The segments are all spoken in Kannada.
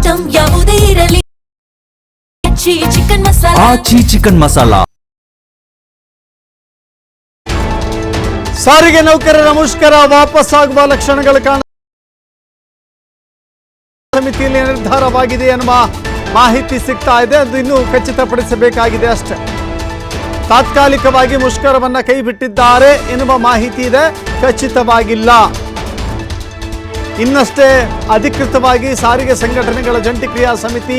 ಐಟಂ ಯಾವುದೇ ಇರಲಿ, ಚಿಕನ್ ಮಸಾಲಾ, ಆಚಿ ಚಿಕನ್ ಮಸಾಲಾ. ಸಾರಿಗೆ ನೌಕರರ ಮುಷ್ಕರ ವಾಪಸ್ಸಾಗುವ ಲಕ್ಷಣಗಳು ಕಾಣ ಸಮಿತಿಯಲ್ಲಿ ನಿರ್ಧಾರವಾಗಿದೆ ಎನ್ನುವ ಮಾಹಿತಿ ಸಿಗ್ತಾ ಇದೆ. ಅದು ಇನ್ನೂ ಖಚಿತಪಡಿಸಬೇಕಾಗಿದೆ ಅಷ್ಟೇ. ತಾತ್ಕಾಲಿಕವಾಗಿ ಮುಷ್ಕರವನ್ನ ಕೈ ಬಿಟ್ಟಿದ್ದಾರೆ ಎನ್ನುವ ಮಾಹಿತಿ ಇದೆ, ಖಚಿತವಾಗಿಲ್ಲ. ಇನ್ನಷ್ಟೇ ಅಧಿಕೃತವಾಗಿ ಸಾರಿಗೆ ಸಂಘಟನೆಗಳ ಜಂಟಿ ಕ್ರಿಯಾ ಸಮಿತಿ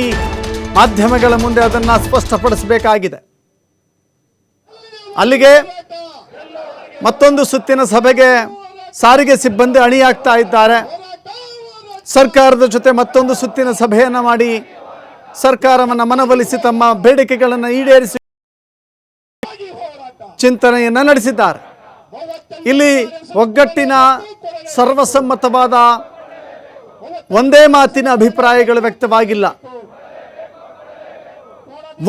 ಮಾಧ್ಯಮಗಳ ಮುಂದೆ ಅದನ್ನ ಸ್ಪಷ್ಟಪಡಿಸಬೇಕಾಗಿದೆ. ಅಲ್ಲಿಗೆ ಮತ್ತೊಂದು ಸುತ್ತಿನ ಸಭೆಗೆ ಸಾರಿಗೆ ಸಿಬ್ಬಂದಿ ಅಣಿಯಾಗ್ತಾ ಇದ್ದಾರೆ. ಸರ್ಕಾರದ ಜೊತೆ ಮತ್ತೊಂದು ಸುತ್ತಿನ ಸಭೆಯನ್ನು ಮಾಡಿ ಸರ್ಕಾರವನ್ನು ಮನವೊಲಿಸಿ ತಮ್ಮ ಬೇಡಿಕೆಗಳನ್ನು ಈಡೇರಿಸಿ ಚಿಂತನೆಯನ್ನು ನಡೆಸಿದ್ದಾರೆ. ಇಲ್ಲಿ ಒಗ್ಗಟ್ಟಿನ ಸರ್ವಸಮ್ಮತವಾದ ಒಂದೇ ಮಾತಿನ ಅಭಿಪ್ರಾಯಗಳು ವ್ಯಕ್ತವಾಗಿಲ್ಲ.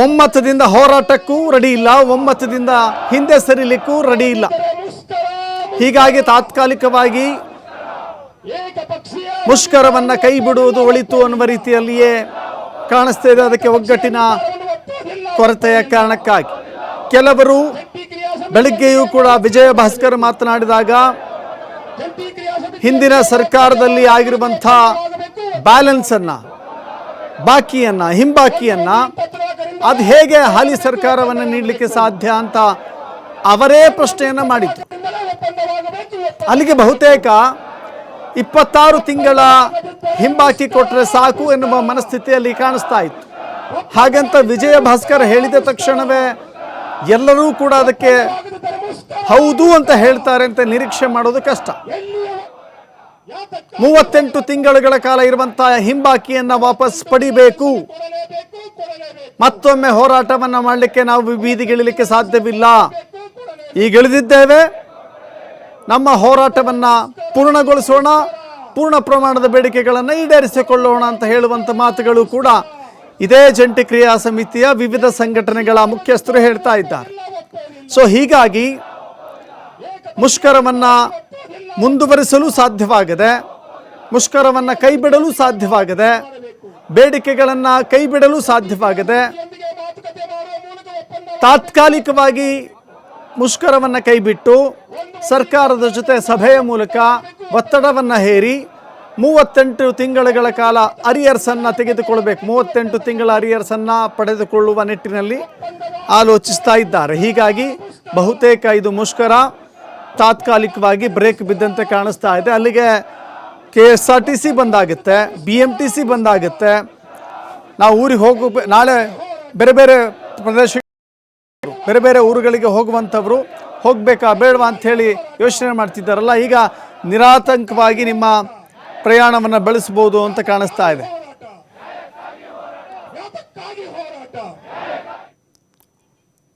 ಒಮ್ಮತದಿಂದ ಹೋರಾಟಕ್ಕೂ ರೆಡಿ ಇಲ್ಲ, ಒಮ್ಮತದಿಂದ ಹಿಂದೆ ಸರಿಲಿಕ್ಕೂ ರೆಡಿ ಇಲ್ಲ. ಹೀಗಾಗಿ ತಾತ್ಕಾಲಿಕವಾಗಿ ಮುಷ್ಕರವನ್ನ ಕೈ ಬಿಡುವುದು ಒಳಿತು ಅನ್ನುವ ರೀತಿಯಲ್ಲಿಯೇ ಕಾಣಿಸ್ತಾ ಇದೆ. ಅದಕ್ಕೆ ಒಗ್ಗಟ್ಟಿನ ಕೊರತೆಯ ಕಾರಣಕ್ಕಾಗಿ ಕೆಲವರು ಬೆಳಗ್ಗೆಯೂ ಕೂಡ ವಿಜಯ ಭಾಸ್ಕರ್ ಮಾತನಾಡಿದಾಗ ಹಿಂದಿನ ಸರ್ಕಾರದಲ್ಲಿ ಆಗಿರುವಂಥ ಬ್ಯಾಲೆನ್ಸ್ ಅನ್ನ, ಬಾಕಿಯನ್ನ, ಹಿಂಬಾಕಿಯನ್ನ ಅದು ಹೇಗೆ ಹಾಲಿ ಸರ್ಕಾರವನ್ನು ನೀಡಲಿಕ್ಕೆ ಸಾಧ್ಯ ಅಂತ ಅವರೇ ಪ್ರಶ್ನೆಯನ್ನ ಮಾಡಿದ್ರು. ಅಲ್ಲಿಗೆ ಬಹುತೇಕ 26 ತಿಂಗಳ ಹಿಂಬಾಕಿ ಕೊಟ್ಟರೆ ಸಾಕು ಎನ್ನುವ ಮನಸ್ಥಿತಿಯಲ್ಲಿ ಕಾಣಿಸ್ತಾ ಇತ್ತು. ಹಾಗಂತ ವಿಜಯ ಭಾಸ್ಕರ್ ಹೇಳಿದ ತಕ್ಷಣವೇ ಎಲ್ಲರೂ ಕೂಡ ಅದಕ್ಕೆ ಹೌದು ಅಂತ ಹೇಳ್ತಾರೆ ಅಂತ ನಿರೀಕ್ಷೆ ಮಾಡೋದು ಕಷ್ಟ. 38 ತಿಂಗಳುಗಳ ಕಾಲ ಇರುವಂತಹ ಹಿಂಬಾಕಿಯನ್ನ ವಾಪಸ್ ಪಡಿಬೇಕು. ಮತ್ತೊಮ್ಮೆ ಹೋರಾಟವನ್ನ ಮಾಡಲಿಕ್ಕೆ ನಾವು ಬೀದಿಗಿಳಿಲಿಕ್ಕೆ ಸಾಧ್ಯವಿಲ್ಲ. ಈಗಿಳಿದಿದ್ದೇವೆ, ನಮ್ಮ ಹೋರಾಟವನ್ನ ಪೂರ್ಣಗೊಳಿಸೋಣ, ಪೂರ್ಣ ಪ್ರಮಾಣದ ಬೇಡಿಕೆಗಳನ್ನು ಈಡೇರಿಸಿಕೊಳ್ಳೋಣ ಅಂತ ಹೇಳುವಂಥ ಮಾತುಗಳು ಕೂಡ ಇದೇ ಜಂಟಿ ಕ್ರಿಯಾ ಸಮಿತಿಯ ವಿವಿಧ ಸಂಘಟನೆಗಳ ಮುಖ್ಯಸ್ಥರು ಹೇಳ್ತಾ ಇದ್ದಾರೆ. ಸೊ ಹೀಗಾಗಿ ಮುಷ್ಕರವನ್ನ ಮುಂದುವರಿಸಲು ಸಾಧ್ಯವಾಗದೆ, ಮುಷ್ಕರವನ್ನ ಕೈ ಬಿಡಲು ಸಾಧ್ಯವಾಗದೆ, ಬೇಡಿಕೆಗಳನ್ನು ಕೈ ಬಿಡಲು ಸಾಧ್ಯವಾಗದೆ ತಾತ್ಕಾಲಿಕವಾಗಿ ಮುಷ್ಕರವನ್ನು ಕೈಬಿಟ್ಟು ಸರ್ಕಾರದ ಜೊತೆ ಸಭೆಯ ಮೂಲಕ ಒತ್ತಡವನ್ನು ಹೇರಿ 38 ತಿಂಗಳುಗಳ ಕಾಲ ಅರಿಯರ್ಸನ್ನು ತೆಗೆದುಕೊಳ್ಬೇಕು, 38 ತಿಂಗಳ ಅರಿಯರ್ಸನ್ನು ಪಡೆದುಕೊಳ್ಳುವ ನಿಟ್ಟಿನಲ್ಲಿ ಆಲೋಚಿಸ್ತಾ ಇದ್ದಾರೆ. ಹೀಗಾಗಿ ಬಹುತೇಕ ಇದು ಮುಷ್ಕರ ತಾತ್ಕಾಲಿಕವಾಗಿ ಬ್ರೇಕ್ ಬಿದ್ದಂತೆ ಕಾಣಿಸ್ತಾ ಇದೆ. ಅಲ್ಲಿಗೆ KSRTC ಬಂದಾಗುತ್ತೆ, BMTC ಬಂದಾಗುತ್ತೆ. ನಾವು ಊರಿಗೆ ನಾಳೆ ಬೇರೆ ಬೇರೆ ಪ್ರದೇಶ ಬೇರೆ ಬೇರೆ ಊರುಗಳಿಗೆ ಹೋಗುವಂಥವ್ರು ಹೋಗಬೇಕಾ ಬೇಡವಾ ಅಂಥೇಳಿ ಯೋಚನೆ ಮಾಡ್ತಿದ್ದಾರಲ್ಲ, ಈಗ ನಿರಾತಂಕವಾಗಿ ನಿಮ್ಮ ಪ್ರಯಾಣವನ್ನು ಬೆಳೆಸ್ಬೋದು ಅಂತ ಕಾಣಿಸ್ತಾ ಇದೆ.